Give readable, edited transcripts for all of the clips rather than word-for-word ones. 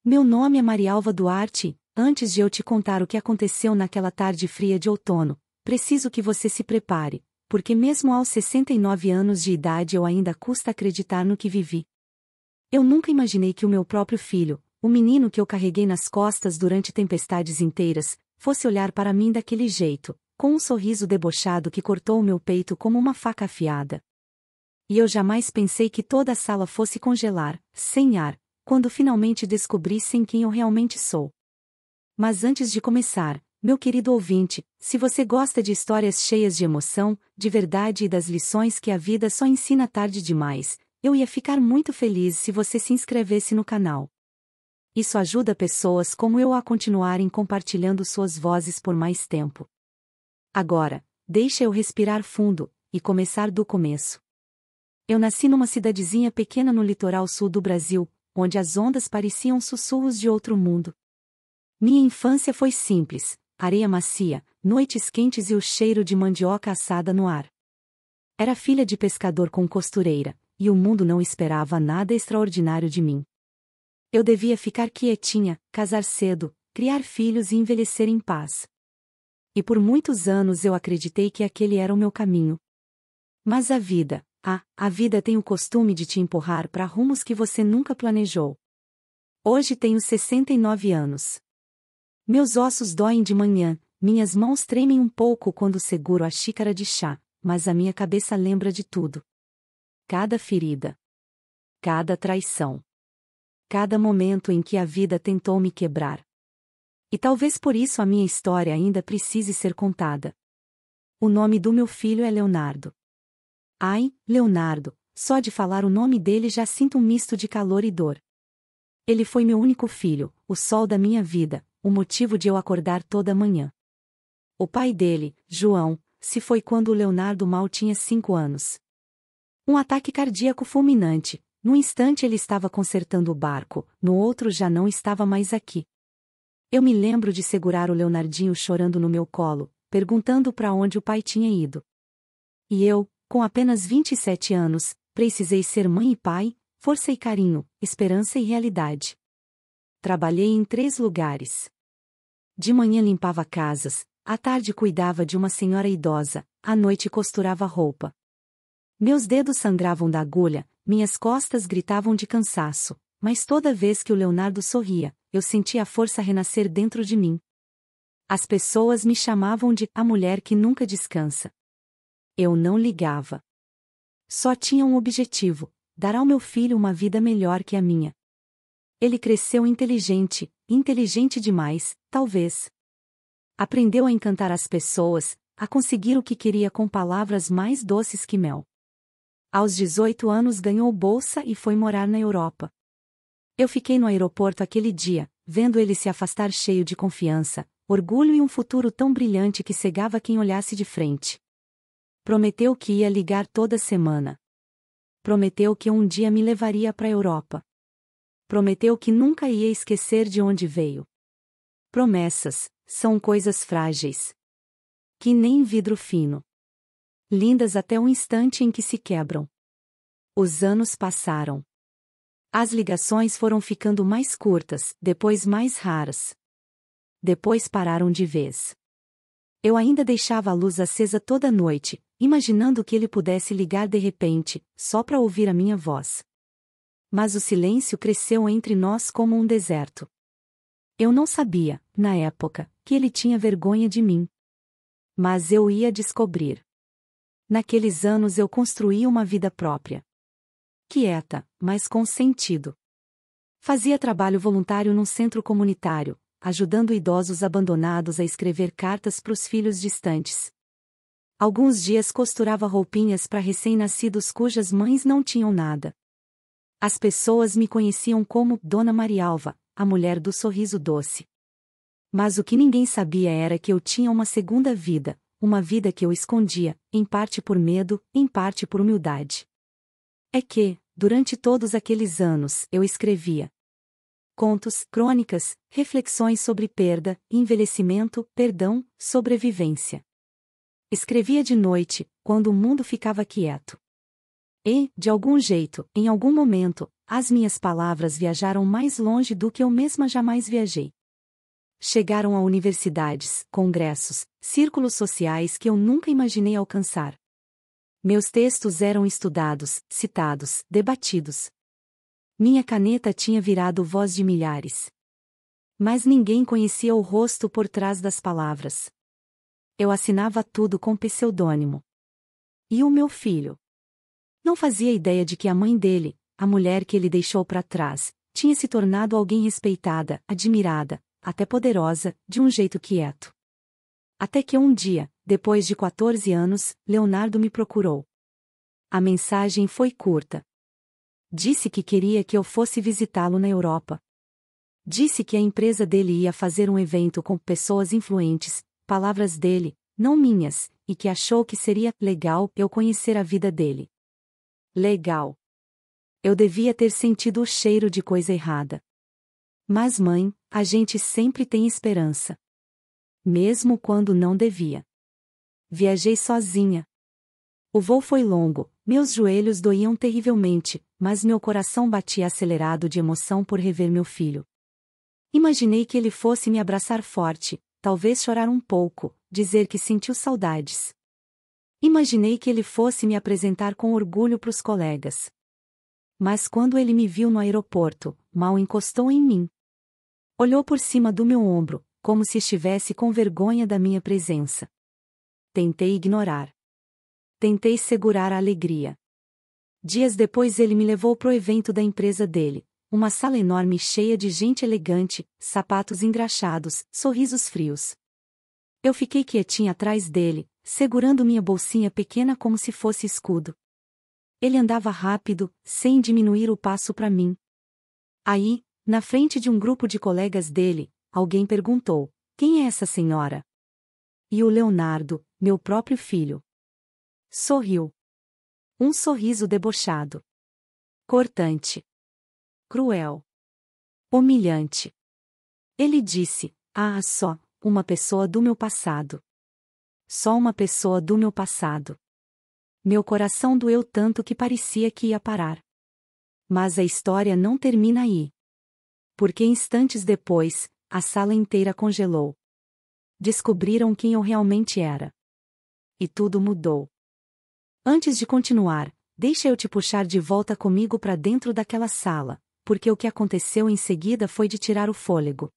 Meu nome é Marialva Duarte. Antes de eu te contar o que aconteceu naquela tarde fria de outono, preciso que você se prepare, porque mesmo aos 69 anos de idade eu ainda custa acreditar no que vivi. Eu nunca imaginei que o meu próprio filho, o menino que eu carreguei nas costas durante tempestades inteiras, fosse olhar para mim daquele jeito, com um sorriso debochado que cortou o meu peito como uma faca afiada. E eu jamais pensei que toda a sala fosse congelar, sem ar, quando finalmente descobrissem quem eu realmente sou. Mas antes de começar, meu querido ouvinte, se você gosta de histórias cheias de emoção, de verdade e das lições que a vida só ensina tarde demais, eu ia ficar muito feliz se você se inscrevesse no canal. Isso ajuda pessoas como eu a continuarem compartilhando suas vozes por mais tempo. Agora, deixa eu respirar fundo e começar do começo. Eu nasci numa cidadezinha pequena no litoral sul do Brasil, onde as ondas pareciam sussurros de outro mundo. Minha infância foi simples, areia macia, noites quentes e o cheiro de mandioca assada no ar. Era filha de pescador com costureira, e o mundo não esperava nada extraordinário de mim. Eu devia ficar quietinha, casar cedo, criar filhos e envelhecer em paz. E por muitos anos eu acreditei que aquele era o meu caminho. Mas a vida tem o costume de te empurrar para rumos que você nunca planejou. Hoje tenho 69 anos. Meus ossos doem de manhã, minhas mãos tremem um pouco quando seguro a xícara de chá, mas a minha cabeça lembra de tudo. Cada ferida. Cada traição. Cada momento em que a vida tentou me quebrar. E talvez por isso a minha história ainda precise ser contada. O nome do meu filho é Leonardo. Ai, Leonardo, só de falar o nome dele já sinto um misto de calor e dor. Ele foi meu único filho, o sol da minha vida, o motivo de eu acordar toda manhã. O pai dele, João, se foi quando o Leonardo mal tinha 5 anos. Um ataque cardíaco fulminante, num instante ele estava consertando o barco, no outro já não estava mais aqui. Eu me lembro de segurar o Leonardinho chorando no meu colo, perguntando para onde o pai tinha ido. E eu, com apenas 27 anos, precisei ser mãe e pai, força e carinho, esperança e realidade. Trabalhei em 3 lugares. De manhã limpava casas, à tarde cuidava de uma senhora idosa, à noite costurava roupa. Meus dedos sangravam da agulha, minhas costas gritavam de cansaço, mas toda vez que o Leonardo sorria, eu sentia a força renascer dentro de mim. As pessoas me chamavam de a mulher que nunca descansa. Eu não ligava. Só tinha um objetivo: dar ao meu filho uma vida melhor que a minha. Ele cresceu inteligente demais, talvez. Aprendeu a encantar as pessoas, a conseguir o que queria com palavras mais doces que mel. Aos 18 anos ganhou bolsa e foi morar na Europa. Eu fiquei no aeroporto aquele dia, vendo ele se afastar cheio de confiança, orgulho e um futuro tão brilhante que cegava quem olhasse de frente. Prometeu que ia ligar toda semana. Prometeu que um dia me levaria para a Europa. Prometeu que nunca ia esquecer de onde veio. Promessas são coisas frágeis. Que nem vidro fino. Lindas até o instante em que se quebram. Os anos passaram. As ligações foram ficando mais curtas, depois mais raras. Depois pararam de vez. Eu ainda deixava a luz acesa toda noite, imaginando que ele pudesse ligar de repente, só para ouvir a minha voz. Mas o silêncio cresceu entre nós como um deserto. Eu não sabia, na época, que ele tinha vergonha de mim. Mas eu ia descobrir. Naqueles anos eu construí uma vida própria. Quieta, mas com sentido. Fazia trabalho voluntário num centro comunitário, ajudando idosos abandonados a escrever cartas para os filhos distantes. Alguns dias costurava roupinhas para recém-nascidos cujas mães não tinham nada. As pessoas me conheciam como Dona Marialva, a mulher do sorriso doce. Mas o que ninguém sabia era que eu tinha uma segunda vida, uma vida que eu escondia, em parte por medo, em parte por humildade. É que, durante todos aqueles anos, eu escrevia contos, crônicas, reflexões sobre perda, envelhecimento, perdão, sobrevivência. Escrevia de noite, quando o mundo ficava quieto. E, de algum jeito, em algum momento, as minhas palavras viajaram mais longe do que eu mesma jamais viajei. Chegaram a universidades, congressos, círculos sociais que eu nunca imaginei alcançar. Meus textos eram estudados, citados, debatidos. Minha caneta tinha virado voz de milhares. Mas ninguém conhecia o rosto por trás das palavras. Eu assinava tudo com pseudônimo. E o meu filho? Não fazia ideia de que a mãe dele, a mulher que ele deixou para trás, tinha se tornado alguém respeitada, admirada, até poderosa, de um jeito quieto. Até que um dia, depois de 14 anos, Leonardo me procurou. A mensagem foi curta. Disse que queria que eu fosse visitá-lo na Europa. Disse que a empresa dele ia fazer um evento com pessoas influentes, palavras dele, não minhas, e que achou que seria legal eu conhecer a vida dele. Legal. Eu devia ter sentido o cheiro de coisa errada. Mas mãe, a gente sempre tem esperança. Mesmo quando não devia. Viajei sozinha. O voo foi longo, meus joelhos doíam terrivelmente, mas meu coração batia acelerado de emoção por rever meu filho. Imaginei que ele fosse me abraçar forte, talvez chorar um pouco, dizer que sentiu saudades. Imaginei que ele fosse me apresentar com orgulho para os colegas. Mas quando ele me viu no aeroporto, mal encostou em mim. Olhou por cima do meu ombro, como se estivesse com vergonha da minha presença. Tentei ignorar. Tentei segurar a alegria. Dias depois ele me levou pro evento da empresa dele, uma sala enorme cheia de gente elegante, sapatos engraxados, sorrisos frios. Eu fiquei quietinha atrás dele, segurando minha bolsinha pequena como se fosse escudo. Ele andava rápido, sem diminuir o passo para mim. Aí, na frente de um grupo de colegas dele, alguém perguntou: "Quem é essa senhora?" E o Leonardo, meu próprio filho, sorriu. Um sorriso debochado. Cortante. Cruel. Humilhante. Ele disse: "Ah, só uma pessoa do meu passado. Só uma pessoa do meu passado." Meu coração doeu tanto que parecia que ia parar. Mas a história não termina aí. Porque instantes depois, a sala inteira congelou. Descobriram quem eu realmente era. E tudo mudou. Antes de continuar, deixa eu te puxar de volta comigo para dentro daquela sala, porque o que aconteceu em seguida foi de tirar o fôlego.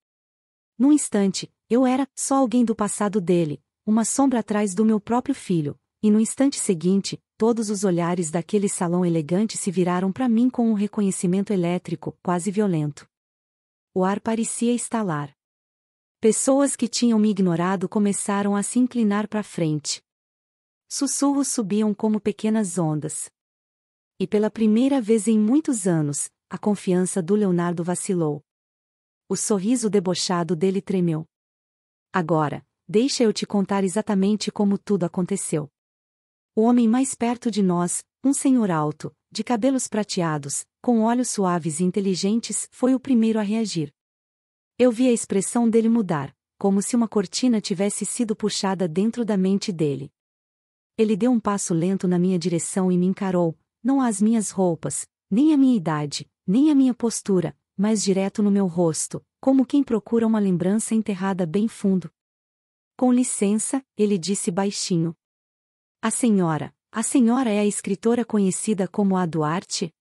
Num instante, eu era só alguém do passado dele, uma sombra atrás do meu próprio filho, e no instante seguinte, todos os olhares daquele salão elegante se viraram para mim com um reconhecimento elétrico, quase violento. O ar parecia estalar. Pessoas que tinham me ignorado começaram a se inclinar para frente. Sussurros subiam como pequenas ondas. E pela primeira vez em muitos anos, a confiança do Leonardo vacilou. O sorriso debochado dele tremeu. Agora, deixa eu te contar exatamente como tudo aconteceu. O homem mais perto de nós, um senhor alto, de cabelos prateados, com olhos suaves e inteligentes, foi o primeiro a reagir. Eu vi a expressão dele mudar, como se uma cortina tivesse sido puxada dentro da mente dele. Ele deu um passo lento na minha direção e me encarou, não às minhas roupas, nem a minha idade, nem a minha postura, mas direto no meu rosto, como quem procura uma lembrança enterrada bem fundo. "Com licença", ele disse baixinho. A senhora é a escritora conhecida como a Duarte?"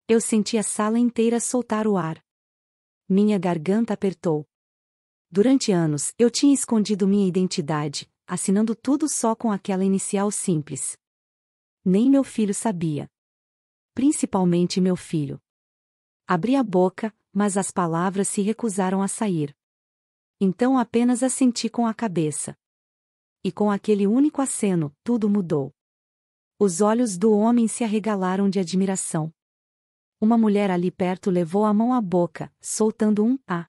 Eu senti a sala inteira soltar o ar. Minha garganta apertou. Durante anos, eu tinha escondido minha identidade, assinando tudo só com aquela inicial simples. Nem meu filho sabia. Principalmente meu filho. Abri a boca, mas as palavras se recusaram a sair. Então apenas assenti com a cabeça. E com aquele único aceno, tudo mudou. Os olhos do homem se arregalaram de admiração. Uma mulher ali perto levou a mão à boca, soltando um "ah".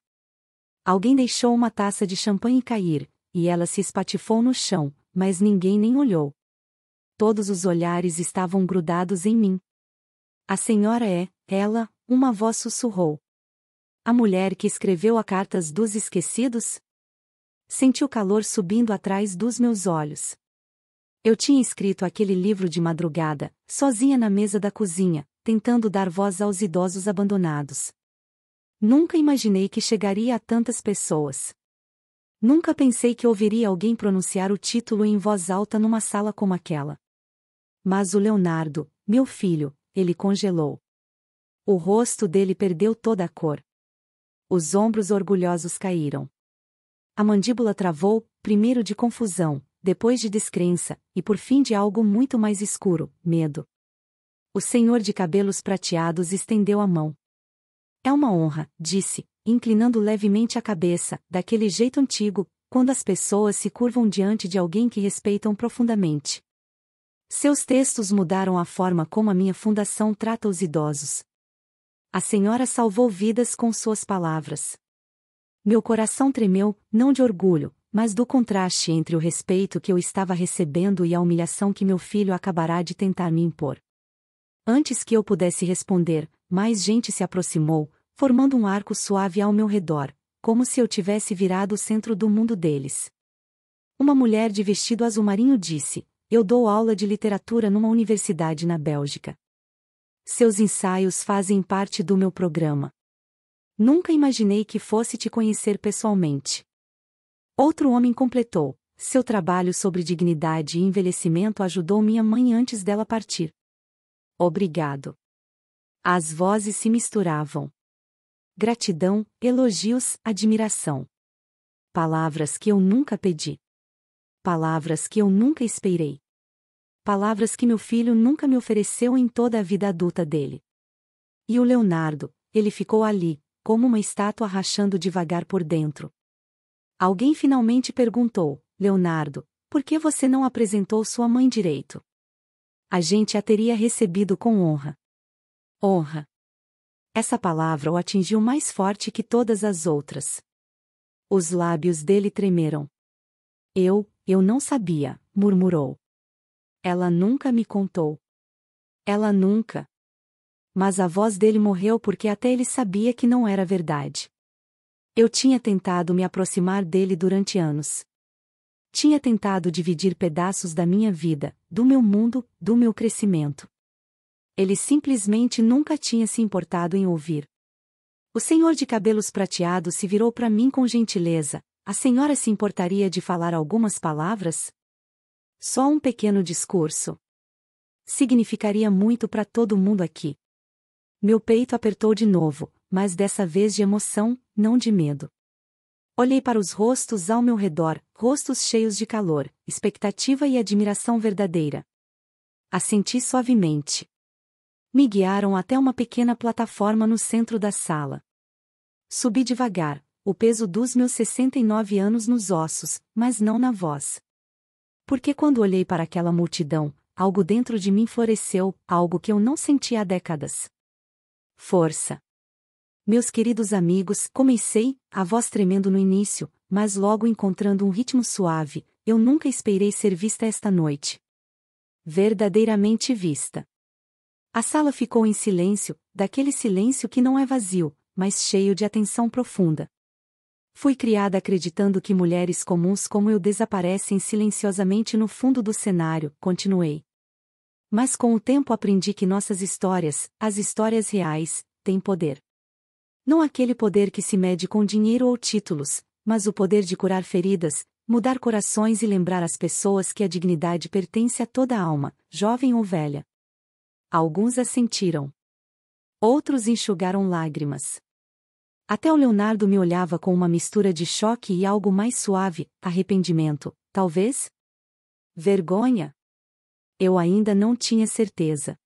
Alguém deixou uma taça de champanhe cair, e ela se espatifou no chão, mas ninguém nem olhou. Todos os olhares estavam grudados em mim. "A senhora é, ela", uma voz sussurrou. "A mulher que escreveu a Cartas dos Esquecidos?" Senti o calor subindo atrás dos meus olhos. Eu tinha escrito aquele livro de madrugada, sozinha na mesa da cozinha, tentando dar voz aos idosos abandonados. Nunca imaginei que chegaria a tantas pessoas. Nunca pensei que ouviria alguém pronunciar o título em voz alta numa sala como aquela. Mas o Leonardo, meu filho, ele congelou. O rosto dele perdeu toda a cor. Os ombros orgulhosos caíram. A mandíbula travou, primeiro de confusão, depois de descrença, e por fim de algo muito mais escuro, medo. O senhor de cabelos prateados estendeu a mão. É uma honra, disse, inclinando levemente a cabeça, daquele jeito antigo, quando as pessoas se curvam diante de alguém que respeitam profundamente. Seus textos mudaram a forma como a minha fundação trata os idosos. A senhora salvou vidas com suas palavras. Meu coração tremeu, não de orgulho, mas do contraste entre o respeito que eu estava recebendo e a humilhação que meu filho acabará de tentar me impor. Antes que eu pudesse responder, mais gente se aproximou, formando um arco suave ao meu redor, como se eu tivesse virado o centro do mundo deles. Uma mulher de vestido azul marinho disse: "Eu dou aula de literatura numa universidade na Bélgica. Seus ensaios fazem parte do meu programa. Nunca imaginei que fosse te conhecer pessoalmente." Outro homem completou: "Seu trabalho sobre dignidade e envelhecimento ajudou minha mãe antes dela partir." Obrigado. As vozes se misturavam. Gratidão, elogios, admiração. Palavras que eu nunca pedi. Palavras que eu nunca esperei. Palavras que meu filho nunca me ofereceu em toda a vida adulta dele. E o Leonardo, ele ficou ali, como uma estátua rachando devagar por dentro. Alguém finalmente perguntou: "Leonardo, por que você não apresentou sua mãe direito?" A gente a teria recebido com honra. Honra. Essa palavra o atingiu mais forte que todas as outras. Os lábios dele tremeram. Eu não sabia, murmurou. Ela nunca me contou. Ela nunca. Mas a voz dele morreu porque até ele sabia que não era verdade. Eu tinha tentado me aproximar dele durante anos. Tinha tentado dividir pedaços da minha vida, do meu mundo, do meu crescimento. Ele simplesmente nunca tinha se importado em ouvir. O senhor de cabelos prateados se virou para mim com gentileza. "A senhora se importaria de falar algumas palavras?" Só um pequeno discurso. Significaria muito para todo mundo aqui. Meu peito apertou de novo, mas dessa vez de emoção, não de medo. Olhei para os rostos ao meu redor, rostos cheios de calor, expectativa e admiração verdadeira. Assenti suavemente. Me guiaram até uma pequena plataforma no centro da sala. Subi devagar, o peso dos meus 69 anos nos ossos, mas não na voz. Porque quando olhei para aquela multidão, algo dentro de mim floresceu, algo que eu não sentia há décadas. Força. Meus queridos amigos, comecei, a voz tremendo no início, mas logo encontrando um ritmo suave. Eu nunca esperei ser vista esta noite. Verdadeiramente vista. A sala ficou em silêncio, daquele silêncio que não é vazio, mas cheio de atenção profunda. Fui criada acreditando que mulheres comuns como eu desaparecem silenciosamente no fundo do cenário, continuei. Mas com o tempo aprendi que nossas histórias, as histórias reais, têm poder. Não aquele poder que se mede com dinheiro ou títulos, mas o poder de curar feridas, mudar corações e lembrar às pessoas que a dignidade pertence a toda alma, jovem ou velha. Alguns assentiram. Outros enxugaram lágrimas. Até o Leonardo me olhava com uma mistura de choque e algo mais suave, arrependimento, talvez? Vergonha? Eu ainda não tinha certeza.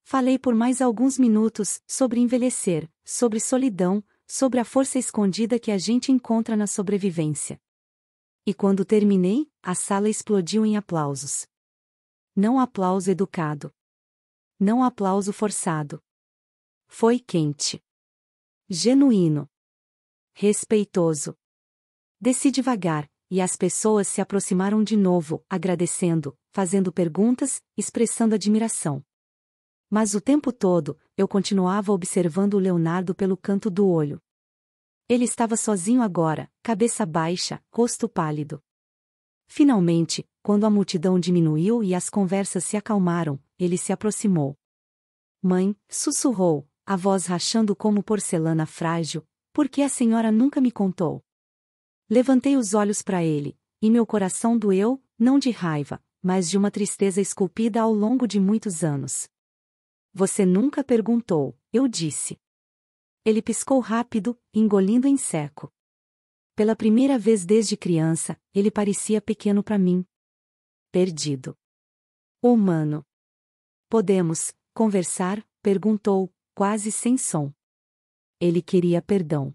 Falei por mais alguns minutos, sobre envelhecer, sobre solidão, sobre a força escondida que a gente encontra na sobrevivência. E quando terminei, a sala explodiu em aplausos. Não aplauso educado. Não aplauso forçado. Foi quente. Genuíno. Respeitoso. Desci devagar, e as pessoas se aproximaram de novo, agradecendo, fazendo perguntas, expressando admiração. Mas o tempo todo, eu continuava observando o Leonardo pelo canto do olho. Ele estava sozinho agora, cabeça baixa, rosto pálido. Finalmente, quando a multidão diminuiu e as conversas se acalmaram, ele se aproximou. Mãe, sussurrou, a voz rachando como porcelana frágil, por que a senhora nunca me contou? Levantei os olhos para ele, e meu coração doeu, não de raiva, mas de uma tristeza esculpida ao longo de muitos anos. Você nunca perguntou, eu disse. Ele piscou rápido, engolindo em seco. Pela primeira vez desde criança, ele parecia pequeno para mim. Perdido. Humano. Podemos conversar? Perguntou, quase sem som. Ele queria perdão.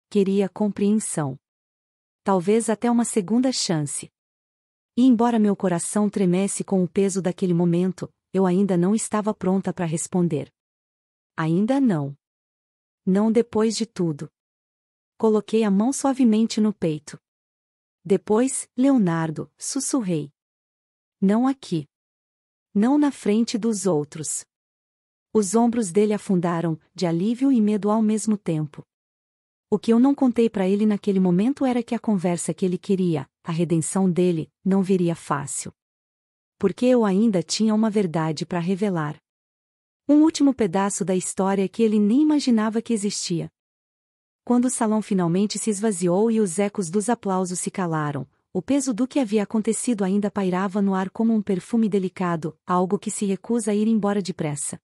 Queria compreensão. Talvez até uma segunda chance. E embora meu coração tremesse com o peso daquele momento, eu ainda não estava pronta para responder. Ainda não. Não depois de tudo. Coloquei a mão suavemente no peito. Depois, Leonardo, sussurrei. Não aqui. Não na frente dos outros. Os ombros dele afundaram, de alívio e medo ao mesmo tempo. O que eu não contei para ele naquele momento era que a conversa que ele queria, a redenção dele, não viria fácil. Porque eu ainda tinha uma verdade para revelar. Um último pedaço da história que ele nem imaginava que existia. Quando o salão finalmente se esvaziou e os ecos dos aplausos se calaram, o peso do que havia acontecido ainda pairava no ar como um perfume delicado, algo que se recusa a ir embora depressa.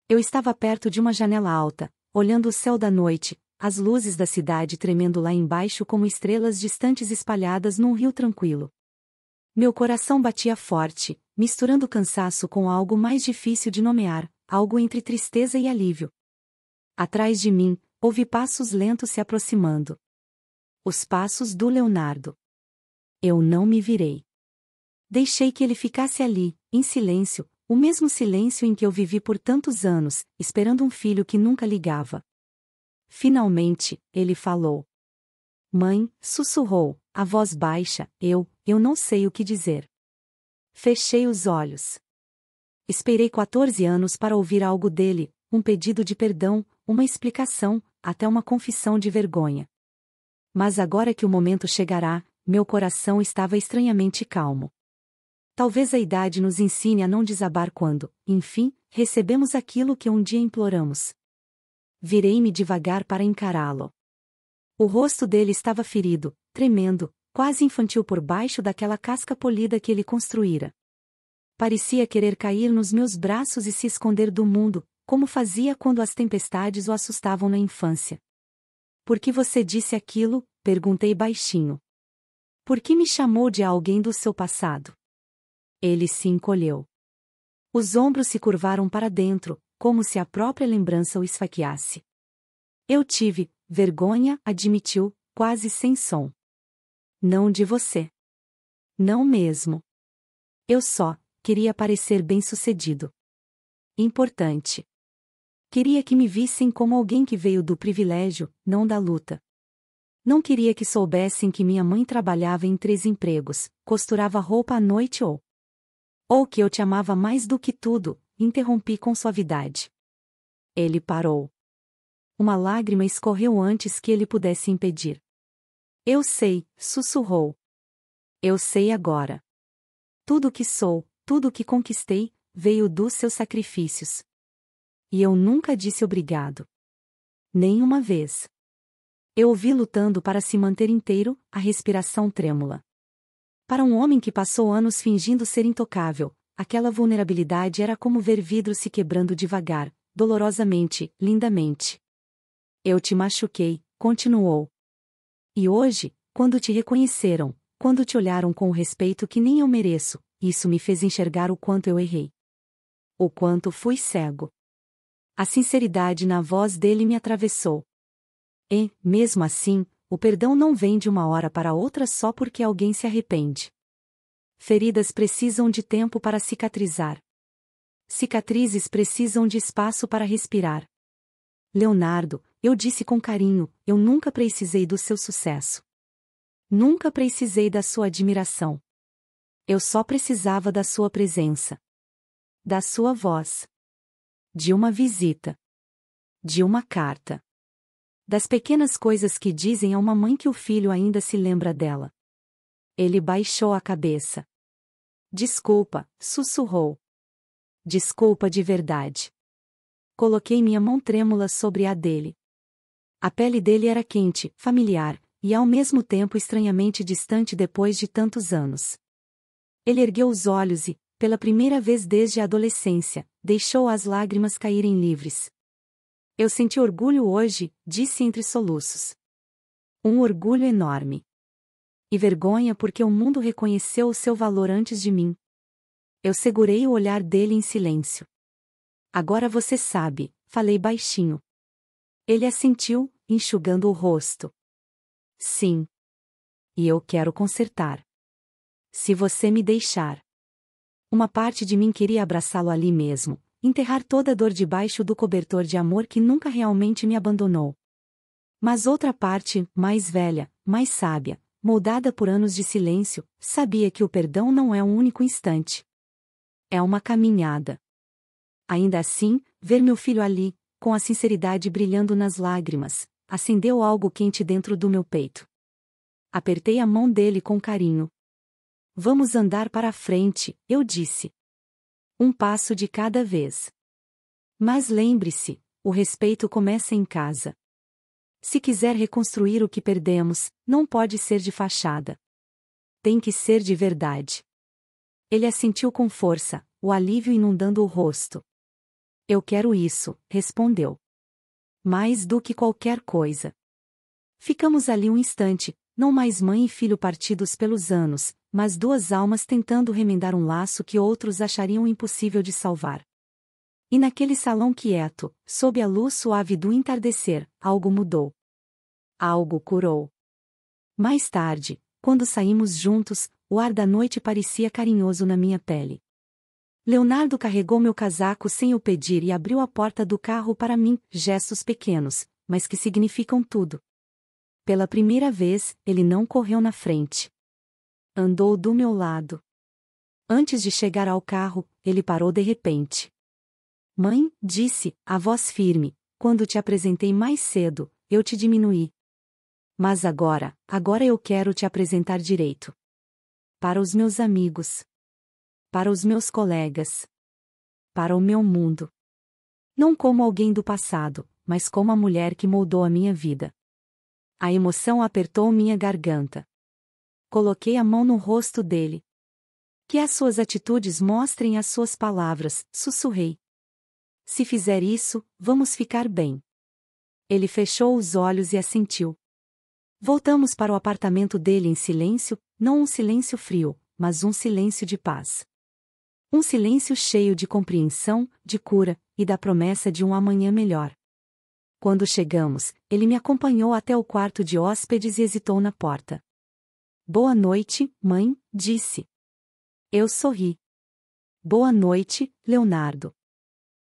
Eu estava perto de uma janela alta, olhando o céu da noite, as luzes da cidade tremendo lá embaixo como estrelas distantes espalhadas num rio tranquilo. Meu coração batia forte, misturando cansaço com algo mais difícil de nomear, algo entre tristeza e alívio. Atrás de mim, ouvi passos lentos se aproximando. Os passos do Leonardo. Eu não me virei. Deixei que ele ficasse ali, em silêncio, o mesmo silêncio em que eu vivi por tantos anos, esperando um filho que nunca ligava. Finalmente, ele falou. Mãe, sussurrou, a voz baixa, eu não sei o que dizer. Fechei os olhos. Esperei 14 anos para ouvir algo dele, um pedido de perdão, uma explicação, até uma confissão de vergonha. Mas agora que o momento chegará, meu coração estava estranhamente calmo. Talvez a idade nos ensine a não desabar quando, enfim, recebemos aquilo que um dia imploramos. Virei-me devagar para encará-lo. O rosto dele estava ferido, tremendo, quase infantil por baixo daquela casca polida que ele construíra. Parecia querer cair nos meus braços e se esconder do mundo, como fazia quando as tempestades o assustavam na infância. Por que você disse aquilo? Perguntei baixinho. Por que me chamou de alguém do seu passado? Ele se encolheu. Os ombros se curvaram para dentro, como se a própria lembrança o esfaqueasse. Eu tive vergonha, admitiu, quase sem som. Não de você. Não mesmo. Eu só queria parecer bem-sucedido. Importante. Queria que me vissem como alguém que veio do privilégio, não da luta. Não queria que soubessem que minha mãe trabalhava em 3 empregos, costurava roupa à noite ou que eu te amava mais do que tudo, interrompi com suavidade. Ele parou. Uma lágrima escorreu antes que ele pudesse impedir. Eu sei, sussurrou. Eu sei agora. Tudo o que sou, tudo o que conquistei, veio dos seus sacrifícios. E eu nunca disse obrigado. Nem uma vez. Eu o vi lutando para se manter inteiro, a respiração trêmula. Para um homem que passou anos fingindo ser intocável, aquela vulnerabilidade era como ver vidro se quebrando devagar, dolorosamente, lindamente. Eu te machuquei, continuou. E hoje, quando te reconheceram, quando te olharam com o respeito que nem eu mereço, isso me fez enxergar o quanto eu errei. O quanto fui cego. A sinceridade na voz dele me atravessou. E, mesmo assim, o perdão não vem de uma hora para outra só porque alguém se arrepende. Feridas precisam de tempo para cicatrizar. Cicatrizes precisam de espaço para respirar. Leonardo, eu disse com carinho, eu nunca precisei do seu sucesso. Nunca precisei da sua admiração. Eu só precisava da sua presença. Da sua voz. De uma visita. De uma carta. Das pequenas coisas que dizem a uma mãe que o filho ainda se lembra dela. Ele baixou a cabeça. Desculpa, sussurrou. Desculpa de verdade. Coloquei minha mão trêmula sobre a dele. A pele dele era quente, familiar, e ao mesmo tempo estranhamente distante depois de tantos anos. Ele ergueu os olhos e, pela primeira vez desde a adolescência, deixou as lágrimas caírem livres. Eu senti orgulho hoje, disse entre soluços. Um orgulho enorme. E vergonha porque o mundo reconheceu o seu valor antes de mim. Eu segurei o olhar dele em silêncio. Agora você sabe, falei baixinho. Ele assentiu, enxugando o rosto. Sim. E eu quero consertar. Se você me deixar. Uma parte de mim queria abraçá-lo ali mesmo, enterrar toda a dor debaixo do cobertor de amor que nunca realmente me abandonou. Mas outra parte, mais velha, mais sábia, moldada por anos de silêncio, sabia que o perdão não é um único instante. É uma caminhada. Ainda assim, ver meu filho ali, com a sinceridade brilhando nas lágrimas, acendeu algo quente dentro do meu peito. Apertei a mão dele com carinho. Vamos andar para a frente, eu disse. Um passo de cada vez. Mas lembre-se, o respeito começa em casa. Se quiser reconstruir o que perdemos, não pode ser de fachada. Tem que ser de verdade. Ele assentiu com força, o alívio inundando o rosto. Eu quero isso, respondeu. Mais do que qualquer coisa. Ficamos ali um instante, não mais mãe e filho partidos pelos anos, mas duas almas tentando remendar um laço que outros achariam impossível de salvar. E naquele salão quieto, sob a luz suave do entardecer, algo mudou. Algo curou. Mais tarde, quando saímos juntos, o ar da noite parecia carinhoso na minha pele. Leonardo carregou meu casaco sem eu pedir e abriu a porta do carro para mim, gestos pequenos, mas que significam tudo. Pela primeira vez, ele não correu na frente. Andou do meu lado. Antes de chegar ao carro, ele parou de repente. Mãe, disse, a voz firme, quando te apresentei mais cedo, eu te diminuí. Mas agora eu quero te apresentar direito. Para os meus amigos. Para os meus colegas. Para o meu mundo. Não como alguém do passado, mas como a mulher que moldou a minha vida. A emoção apertou minha garganta. Coloquei a mão no rosto dele. Que as suas atitudes mostrem as suas palavras, sussurrei. Se fizer isso, vamos ficar bem. Ele fechou os olhos e assentiu. Voltamos para o apartamento dele em silêncio, não um silêncio frio, mas um silêncio de paz. Um silêncio cheio de compreensão, de cura, e da promessa de um amanhã melhor. Quando chegamos, ele me acompanhou até o quarto de hóspedes e hesitou na porta. Boa noite, mãe, disse. Eu sorri. Boa noite, Leonardo.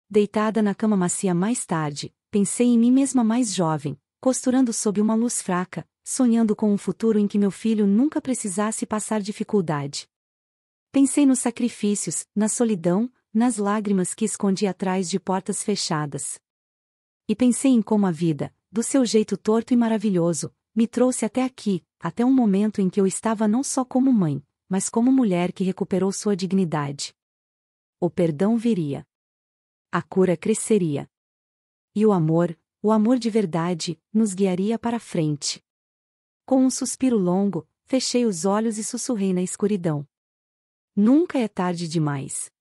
Deitada na cama macia mais tarde, pensei em mim mesma mais jovem, costurando sob uma luz fraca, sonhando com um futuro em que meu filho nunca precisasse passar dificuldade. Pensei nos sacrifícios, na solidão, nas lágrimas que escondi atrás de portas fechadas. E pensei em como a vida, do seu jeito torto e maravilhoso, me trouxe até aqui, até um momento em que eu estava não só como mãe, mas como mulher que recuperou sua dignidade. O perdão viria. A cura cresceria. E o amor de verdade, nos guiaria para frente. Com um suspiro longo, fechei os olhos e sussurrei na escuridão. Nunca é tarde demais.